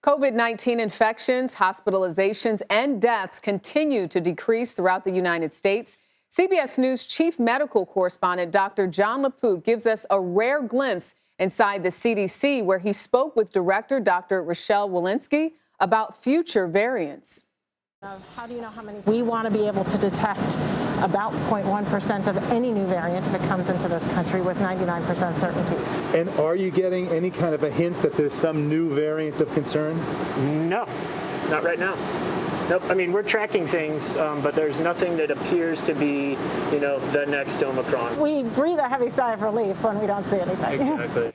COVID-19 infections, hospitalizations, and deaths continue to decrease throughout the United States. CBS News chief medical correspondent Dr. Jon LaPook gives us a rare glimpse inside the CDC, where he spoke with director Dr. Rochelle Walensky about future variants. How do you know how many? We want to be able to detect about 0.1% of any new variant if it comes into this country with 99% certainty. And are you getting any kind of a hint that there's some new variant of concern? No, not right now. Nope. I mean, we're tracking things, but there's nothing that appears to be, the next Omicron. We breathe a heavy sigh of relief when we don't see anything. Exactly.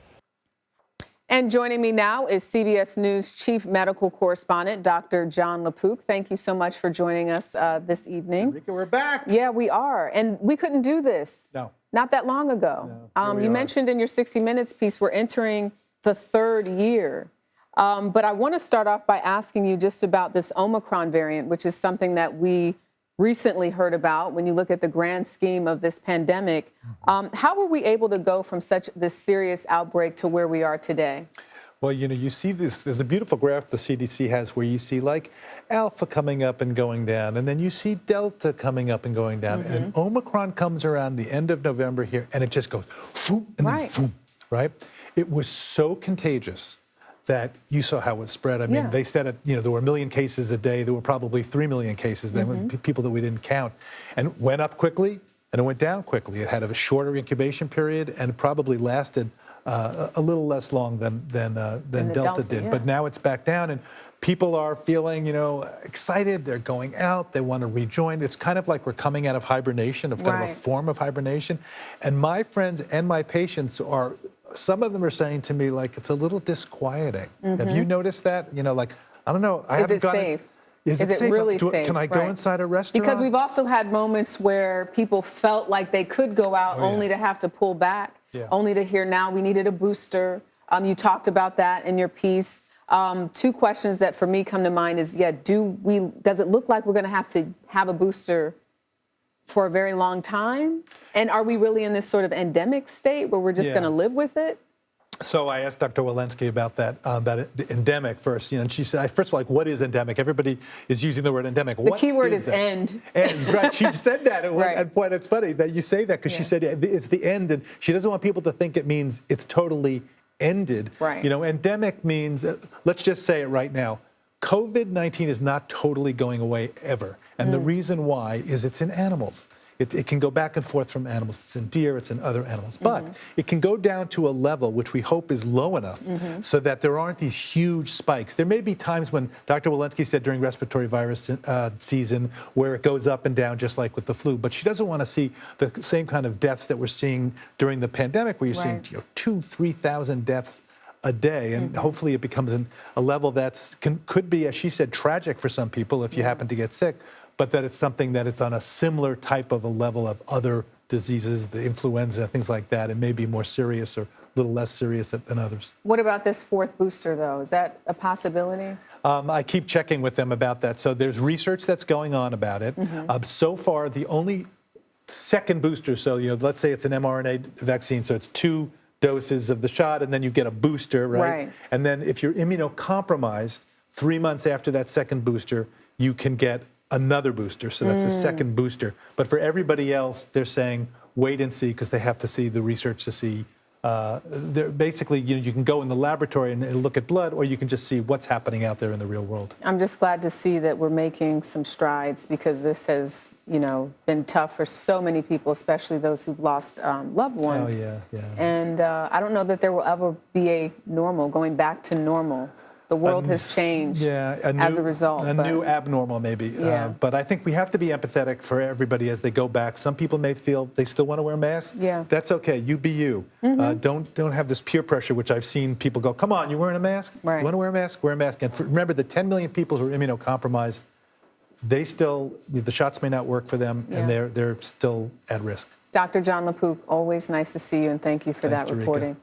And joining me now is CBS News chief medical correspondent Dr. Jon LaPook. Thank you so much for joining us this evening. Enrique, we're back. Yeah, we are. And we couldn't do this. No. Not that long ago. No, you mentioned in your 60 Minutes piece, we're entering the third year. But I want to start off by asking you just about this Omicron variant, which is something that we recently heard about when you look at the grand scheme of this pandemic. How were we able to go from this serious outbreak to where we are today? Well, you see this, there's a beautiful graph the CDC has where you see like Alpha coming up and going down, and then you see Delta coming up and going down, and Omicron comes around the end of November here, and it just goes, phoom, and then phoom, right? It was so contagious that you saw how it spread. I mean, they said there were 1 million cases a day. There were probably 3 million cases. There were people that we didn't count, and it went up quickly and it went down quickly. It had a shorter incubation period and probably lasted a little less long than Delta did. Yeah. But now it's back down, and people are feeling, excited. They're going out. They want to rejoin. It's kind of like we're coming out of hibernation, of kind of a form of hibernation. And my friends and my patients are. Some of them are saying to me, like, it's a little disquieting. Have you noticed that? Like, I don't know. Is it safe? Is it safe? Really safe? Can I go inside a restaurant? Because we've also had moments where people felt like they could go out only to have to pull back, only to hear now we needed a booster. You talked about that in your piece. Two questions that for me come to mind is, does it look like we're going to have a booster for a very long time? And are we really in this sort of endemic state where we're just going to live with it? So I asked Dr. Walensky about that, the endemic first. And she said, first of all, what is endemic? Everybody is using the word endemic. The key word is end. End, right. She said that. And boy, it's funny that you say that, because she said it's the end. And she doesn't want people to think it means it's totally ended. Right. Endemic means, let's just say it right now, COVID-19 is not totally going away ever. And the reason why is it's in animals. It can go back and forth from animals. It's in deer, it's in other animals. But it can go down to a level which we hope is low enough so that there aren't these huge spikes. There may be times when Dr. Walensky said during respiratory virus season where it goes up and down just like with the flu. But she doesn't want to see the same kind of deaths that we're seeing during the pandemic, where you're seeing 2,000, 3,000 deaths a day, and hopefully it becomes a level that could be, as she said, tragic for some people if you happen to get sick, but that it's something that it's on a similar type of a level of other diseases, the influenza, things like that. It may be more serious or a little less serious than others. What about this fourth booster, though? Is that a possibility? I keep checking with them about that. So there's research that's going on about it. So far, the only second booster, so let's say it's an mRNA vaccine, so it's 2 doses of the shot, and then you get a booster, right? And then if you're immunocompromised, 3 months after that second booster, you can get another booster. So that's the second booster. But for everybody else, they're saying wait and see, because they have to see the research to see. Basically, you can go in the laboratory and look at blood, or you can just see what's happening out there in the real world. I'm just glad to see that we're making some strides, because this has, been tough for so many people, especially those who've lost loved ones. Oh, yeah. And I don't know that there will ever be a normal, going back to normal. The world has changed as a result. New abnormal, maybe. But I think we have to be empathetic for everybody as they go back. Some people may feel they still want to wear masks. That's okay. You be you. Don't have this peer pressure, which I've seen people go, come on, you wearing a mask? Right. You want to wear a mask? Wear a mask. And remember, the 10 million people who are immunocompromised, the shots may not work for them, and they're still at risk. Dr. Jon LaPook, always nice to see you, and thank you for that reporting.